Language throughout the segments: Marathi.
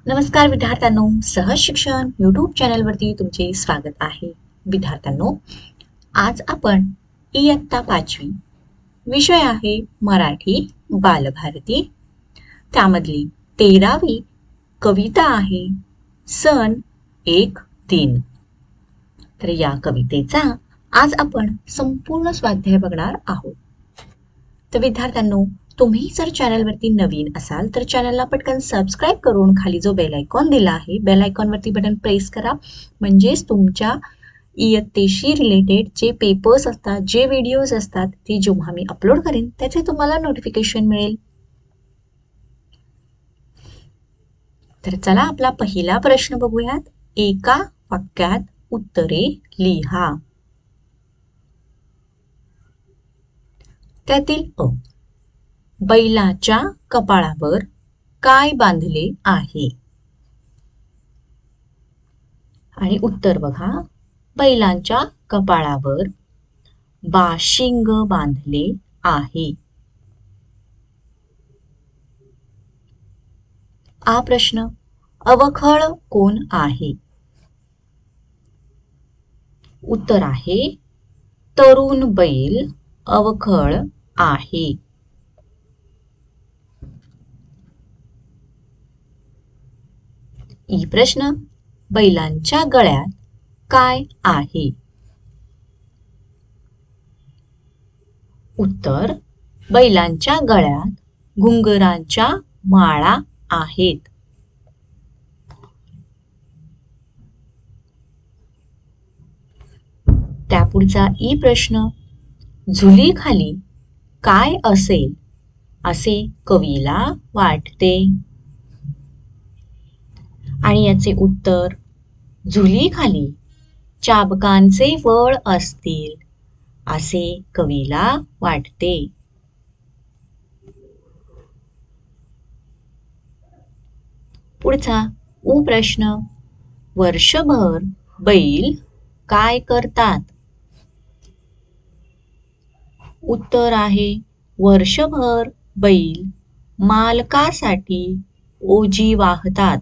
नमस्कार विद्यार्थ्यांनो, सहज शिक्षण यूट्यूब चॅनलवरती तुमचे स्वागत आहे. विद्यार्थ्यांनो, आज आपण इयत्ता 5वी विषय आहे मराठी बालभारती. त्यामधली 13वी कविता आहे सन एक दिन. तर या कवितेचा आज आपण संपूर्ण स्वाध्याय बघणार आहोत. तर विद्यार्थ्यांनो, तुम्ही जर चॅनलवरती नवीन असाल तर चॅनलला पटकन सबस्क्राईब करून खाली जो बेल आयकॉन दिला आहे, बेल आयकॉनवरती बटन प्रेस करा. म्हणजेच तुमच्या इयत्तेशी रिलेटेड जे पेपर्स असतात, जे व्हिडिओज असतात, ते जेव्हा मी अपलोड करेन त्याचे तुम्हाला नोटिफिकेशन मिळेल. तर चला आपला पहिला प्रश्न बघूयात. एका वाक्यात उत्तरे लिहा. त्यातील अ, बैलाच्या कपाळावर काय बांधले आहे? आणि उत्तर बघा, बैलांच्या कपाळावर बाशिंग बांधले आहे. हा प्रश्न, अवखळ कोण आहे? उत्तर आहे तरुण बैल अवखळ आहे. ई प्रश्न, बैलांच्या गळ्यात काय आहे? उत्तर, बैलांच्या गळ्यात घुंगरांच्या माळा आहेत. त्यापुढचा ई प्रश्न, झुलीखाली काय असेल असे कवीला वाटते? आणि याचे उत्तर, झुलीखाली चाबकांचे वळ असतील असे कवीला वाटते. पुढचा उ प्रश्न, वर्षभर बैल काय करतात? उत्तर आहे वर्षभर बैल मालकासाठी ओजी वाहतात.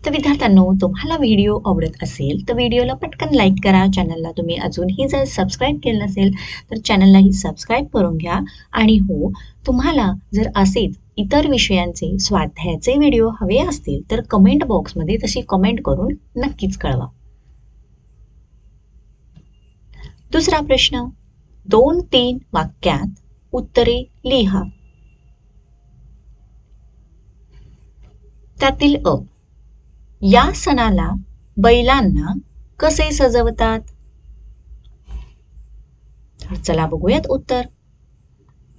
तर विद्यार्थ्यांनो, तुम्हाला व्हिडिओ आवडत असेल तर व्हिडिओला पटकन लाईक करा. चॅनलला तुम्ही अजूनही जर सबस्क्राईब केलं नसेल तर चॅनललाही सबस्क्राईब करून घ्या. आणि हो, तुम्हाला जर असेच इतर विषयांचे स्वाध्यायाचे व्हिडिओ हवे असतील तर कमेंट बॉक्समध्ये तशी कमेंट करून नक्कीच कळवा. दुसरा प्रश्न, 2-3 वाक्यात उत्तरे लिहा. त्यातील अ, या सणाला बैलांना कसे सजवतात? चला बघूयात उत्तर.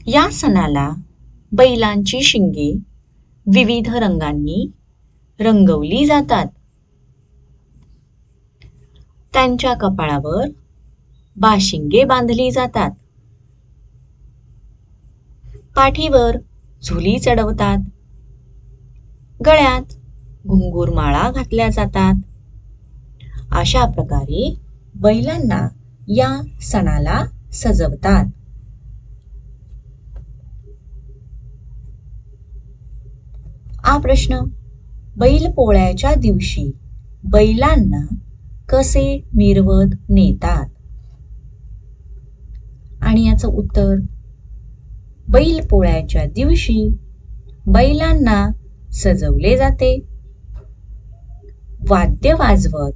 या सणाला बैलांची शिंगे विविध रंगांनी रंगवली जातात. त्यांच्या कपाळावर बाशिंगे बांधली जातात. पाठीवर झुली चढवतात. गळ्यात घुंगूरमाळा घातल्या जातात. अशा प्रकारे बैलांना या सणाला सजवतात. हा प्रश्न, बैलपोळ्याच्या दिवशी बैलांना कसे मिरवत नेतात? आणि याचं उत्तर, बैलपोळ्याच्या दिवशी बैलांना सजवले जाते. वाद्य वाजवत,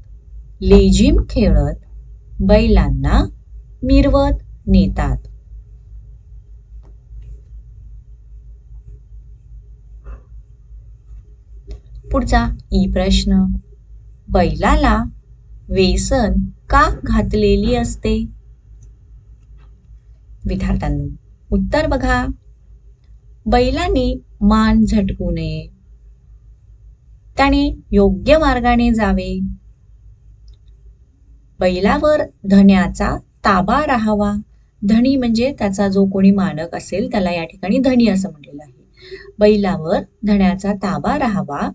लेझिम खेळत बैलांना मिरवत नेतात. पुढचा ई प्रश्न, बैलाला वेसन का घातलेली असते? विद्यार्थ्यांनो, उत्तर बघा, बैलांनी मान झटकू नये, त्याने योग्य मार्गाने जावे, बैलावर धन्याचा ताबा राहावा. धनी म्हणजे त्याचा जो कोणी मालक असेल त्याला या ठिकाणी धनी असं म्हटलेलं आहे. बैलावर धन्याचा ताबा राहावा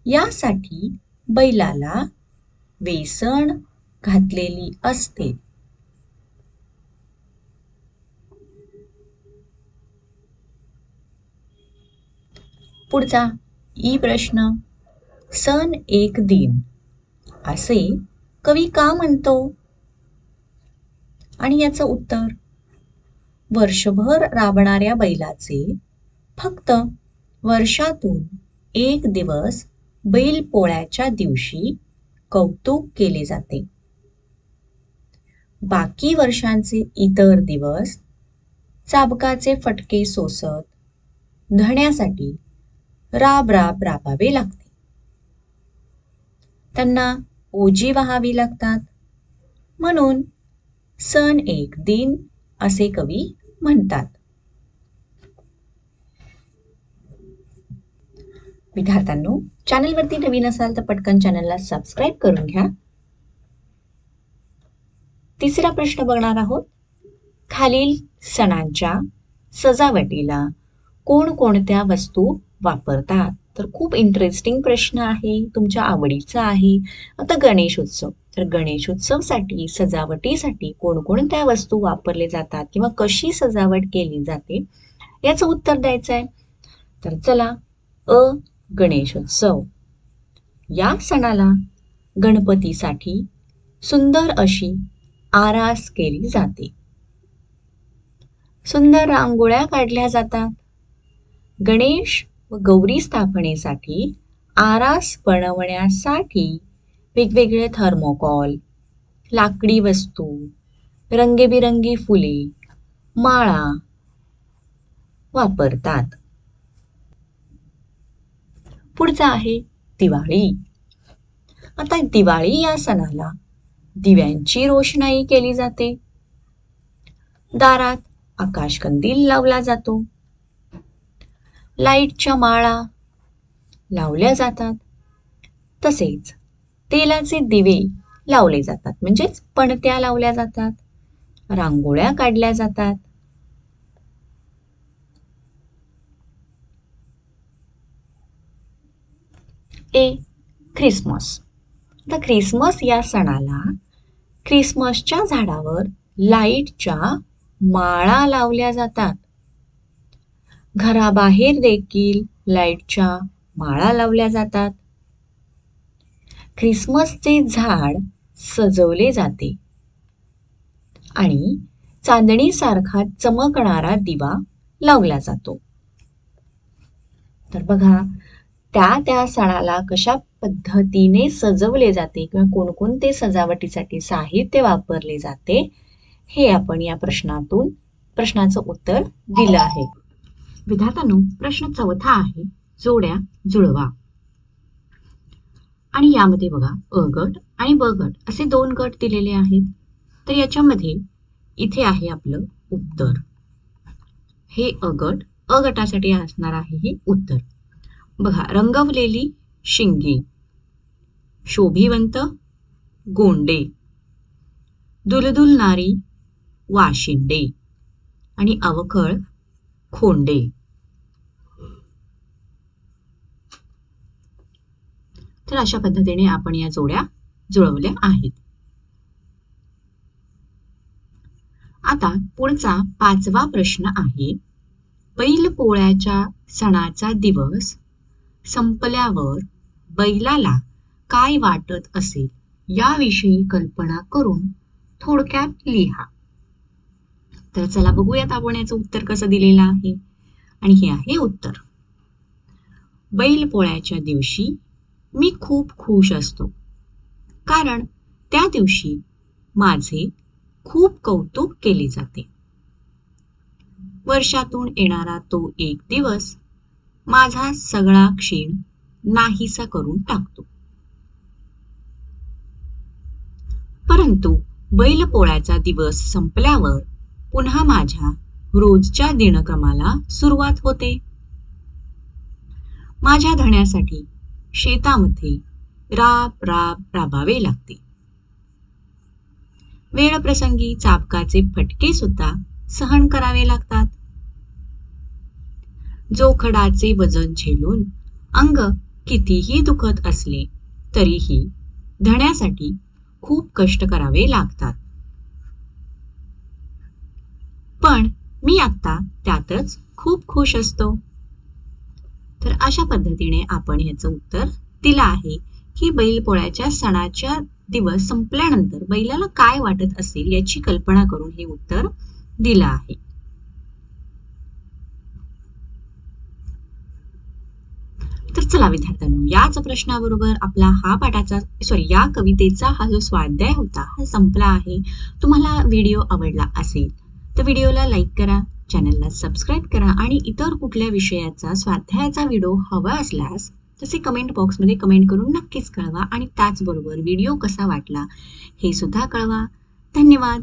यासाठी बैलाला वेसण घातलेली असते. पुढचा ई प्रश्न, सण एक दिन असे कवी का म्हणतो? आणि याचं उत्तर, वर्षभर राबणाऱ्या बैलाचे फक्त वर्षातून एक दिवस बैल पोळ्याच्या दिवशी कौतुक केले जाते. बाकी वर्षांचे इतर दिवस चाबकाचे फटके सोसत धण्यासाठी राबावे लागते. त्यांना ओजी वहावी लागतात. म्हणून सण एक दिन असे कवी म्हणतात. विद्यार्थ्यांनो, चॅनलवरती नवीन असाल तर पटकन चॅनलला सबस्क्राईब करून घ्या. तिसरा प्रश्न बघणार आहोत. खालील सणांच्या सजावटीला कोणकोणत्या वस्तू वापरतात? तर खूप इंटरेस्टिंग प्रश्न आहे, तुमच्या आवडीचा आहे. आता गणेशोत्सव, तर गणेशोत्सवसाठी सजावटीसाठी कोणकोणत्या वस्तू वापरले जातात किंवा कशी सजावट केली जाते याचं उत्तर द्यायचं आहे. तर चला, गणेशोत्सव. या सणाला गणपतीसाठी सुंदर अशी आरास केली जाते. सुंदर रांगोळ्या काढल्या जातात. गणेश व गौरी स्थापनेसाठी आरास बनवण्यासाठी वेगवेगळे थर्मोकॉल, लाकडी वस्तू, रंगीबिरंगी फुले, माळा वापरतात. पुढचा आहे दिवाळी. आता दिवाळी या सणाला दिव्यांची रोषणाई केली जाते. दारात आकाशकंदील लावला जातो. लाईटच्या माळा लावल्या जातात. तसेच तेलाचे दिवे लावले जातात, म्हणजेच पणत्या लावल्या जातात. रांगोळ्या काढल्या जातात. ख्रिसमस. तर ख्रिसमस या सणाला ख्रिसमसच्या झाडावर लाईटच्या माळा लावल्या जातात. घराबाहेर देखील लाईटच्या माळा लावल्या जातात. ख्रिसमसचे झाड सजवले जाते आणि चांदणीसारखा चमकणारा दिवा लावला जातो. तर बघा, त्या सणाला कशा पद्धतीने सजवले जाते किंवा कोणकोणते सजावटीसाठी साहित्य वापरले जाते हे आपण या प्रश्नाचं उत्तर दिलं आहे. विद्यार्थ्यांनो, प्रश्न चौथा आहे, जोड्या जुळवा. आणि यामध्ये बघा, अ गट आणि ब गट असे दोन गट दिलेले आहेत. तर याच्यामध्ये इथे आहे आपलं उत्तर. हे अ गट, अ गटासाठी असणार आहे हे उत्तर. बघा, रंगवलेली शिंगे, शोभिवंत गोंडे, दुलदुलणारी वाशिंडे आणि अवखळ खोंडे. तर अशा पद्धतीने आपण या जोड्या जुळवल्या आहेत. आता पुढचा पाचवा प्रश्न आहे, बैल पोळ्याच्या सणाचा दिवस संपल्यावर बैलाला काय वाटत असेल याविषयी कल्पना करून थोडक्यात लिहा. तर चला बघूयात आपण याचं उत्तर कसं दिलेलं आहे. आणि हे आहे उत्तर. बैल पोळ्याच्या दिवशी मी खूप खुश असतो, कारण त्या दिवशी माझे खूप कौतुक केले जाते. वर्षातून येणारा तो एक दिवस माझा सगळा क्षीण नाहीसा करून टाकतो. परंतु बैलपोळ्याचा दिवस संपल्यावर पुन्हा माझ्या रोजच्या दिनक्रमाला सुरुवात होते. माझ्या धण्यासाठी शेतामध्ये राबावे लागते. वेळ प्रसंगी चाबकाचे फटके सुद्धा सहन करावे लागतात. जोखडाचे वजन झेलून अंग कितीही दुखत असले तरीही धण्यासाठी खूप कष्ट करावे लागतात. पण मी आता त्यातच खूप खुश असतो. तर अशा पद्धतीने आपण ह्याचं उत्तर दिलं आहे की बैलपोळ्याच्या सणाच्या दिवस संपल्यानंतर बैलाला काय वाटत असेल याची कल्पना करून हे उत्तर दिलं आहे. तर चला विद्यार्थ्यांनो, याच प्रश्नाबरोबर आपला या कवितेचा हा जो स्वाध्याय होता हा संपला आहे. तुम्हाला व्हिडिओ आवडला असेल तर व्हिडिओला लाईक करा, चॅनलला सबस्क्राईब करा आणि इतर कुठल्या विषयाचा स्वाध्यायाचा व्हिडिओ हवा असल्यास तसे कमेंट बॉक्समध्ये कमेंट करून नक्कीच कळवा आणि त्याचबरोबर व्हिडिओ कसा वाटला हे सुद्धा कळवा. धन्यवाद.